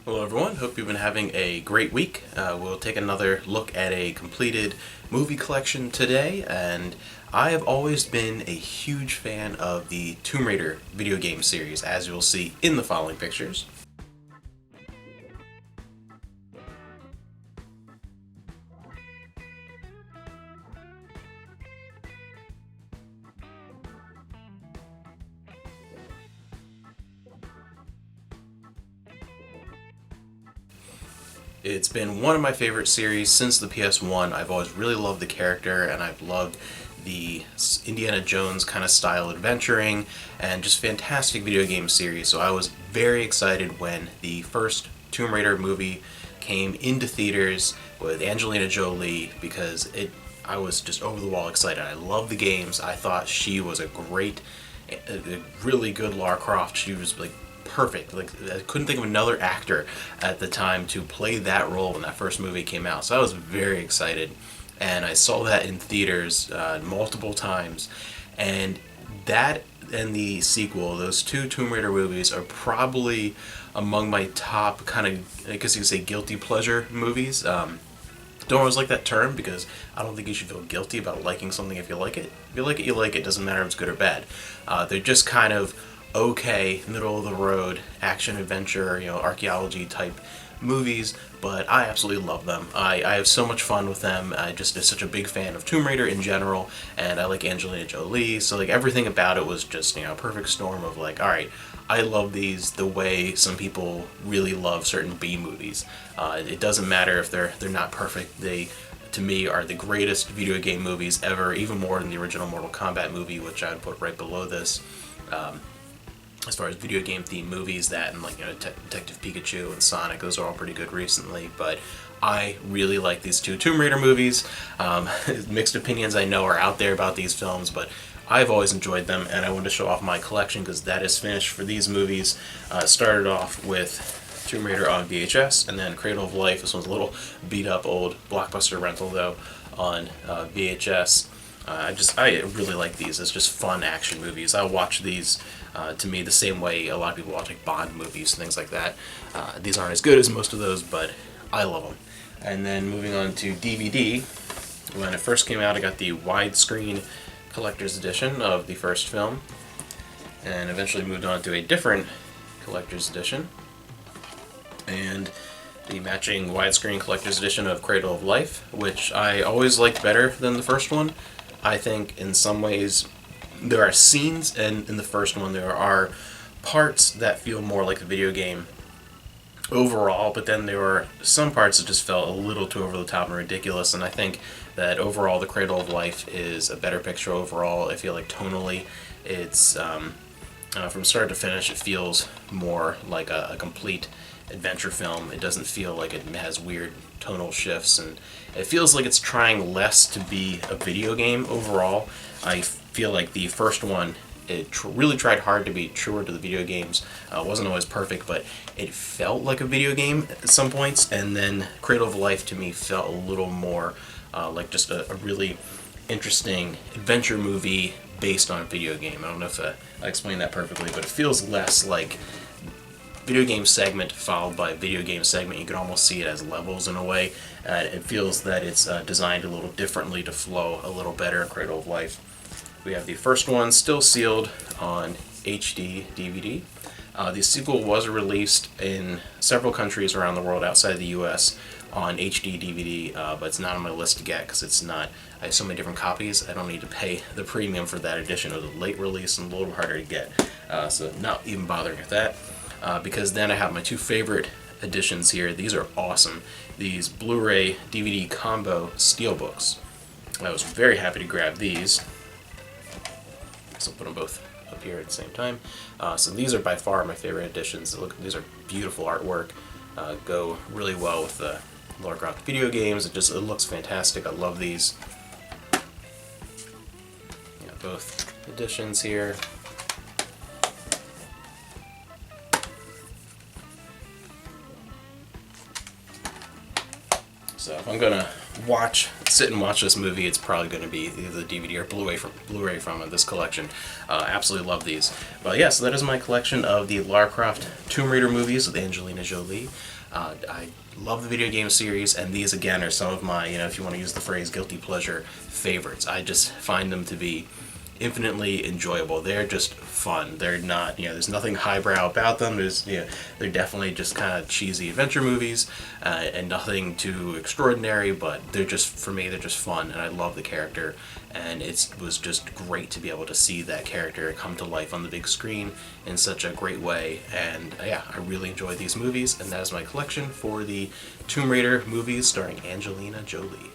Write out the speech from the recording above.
Hello everyone, hope you've been having a great week. We'll take another look at a completed movie collection today, and I have always been a huge fan of the Tomb Raider video game series, as you'll see in the following pictures. It's been one of my favorite series since the PS1. I've always really loved the character, and I've loved the Indiana Jones kind of style adventuring and just fantastic video game series. So I was very excited when the first Tomb Raider movie came into theaters with Angelina Jolie because I was just over the wall excited. I love the games. I thought she was a really good Lara Croft. She was like perfect. Like, I couldn't think of another actor at the time to play that role when that first movie came out. So I was very excited, and I saw that in theaters multiple times. And that and the sequel, those two Tomb Raider movies, are probably among my top kind of, I guess you could say, guilty pleasure movies. Don't always like that term because I don't think you should feel guilty about liking something if you like it. If you like it, you like it. Doesn't matter if it's good or bad. They're just kind of okay, middle of the road, action adventure, archaeology type movies, but I absolutely love them. I have so much fun with them. I just am such a big fan of Tomb Raider in general, and I like Angelina Jolie, so like everything about it was just, a perfect storm of like, alright, I love these the way some people really love certain B movies. It doesn't matter if they're not perfect. They, to me, are the greatest video game movies ever, even more than the original Mortal Kombat movie, which I would put right below this. As far as video game themed movies, that and like Detective Pikachu and Sonic, those are all pretty good recently, but I really like these two Tomb Raider movies. Mixed opinions I know are out there about these films, but I've always enjoyed them, and I wanted to show off my collection because that is finished for these movies. Started off with Tomb Raider on VHS, and then Cradle of Life. This one's a little beat up old Blockbuster rental though on VHS. I really like these. It's just fun action movies. I watch these, to me, the same way a lot of people watch like Bond movies and things like that. These aren't as good as most of those, but I love them. And then moving on to DVD, when it first came out, I got the widescreen collector's edition of the first film, and eventually moved on to a different collector's edition, and the matching widescreen collector's edition of Cradle of Life, which I always liked better than the first one. I think in some ways there are scenes, and in the first one there are parts that feel more like a video game overall, but then there were some parts that just felt a little too over the top and ridiculous, and I think that overall the Cradle of Life is a better picture overall. I feel like tonally it's, from start to finish, it feels more like a complete adventure film. It doesn't feel like it has weird tonal shifts, and it feels like it's trying less to be a video game overall. I feel like the first one, it really tried hard to be truer to the video games. Wasn't always perfect, but it felt like a video game at some points, and then Cradle of Life to me felt a little more like just a really interesting adventure movie based on a video game. I don't know if I explained that perfectly, but it feels less like video game segment followed by video game segment. You can almost see it as levels in a way. It feels that it's designed a little differently to flow a little better in Cradle of Life. We have the first one still sealed on HD DVD. The sequel was released in several countries around the world outside the US on HD DVD, but it's not on my list to get because it's not. I have so many different copies. I don't need to pay the premium for that edition. It was a late release and a little harder to get, so not even bothering with that. Because then I have my two favorite editions here. These are awesome. These Blu-ray DVD combo steelbooks. I was very happy to grab these. So I'll put them both up here at the same time. So these are by far my favorite editions. These are beautiful artwork. Go really well with the Lara Croft video games. It looks fantastic. I love these. Both editions here. So if I'm gonna sit and watch this movie, it's probably going to be either the DVD or Blu-ray from this collection. Absolutely love these. But yeah, so that is my collection of the Lara Croft Tomb Raider movies with Angelina Jolie. I love the video game series, and these again are some of my, if you want to use the phrase guilty pleasure, favorites. I just find them to be infinitely enjoyable. They're just fun. They're not, there's nothing highbrow about them. They're definitely just kind of cheesy adventure movies, and nothing too extraordinary, but they're just, for me, they're just fun, and I love the character, and it was just great to be able to see that character come to life on the big screen in such a great way, and yeah, I really enjoy these movies, and that is my collection for the Tomb Raider movies starring Angelina Jolie.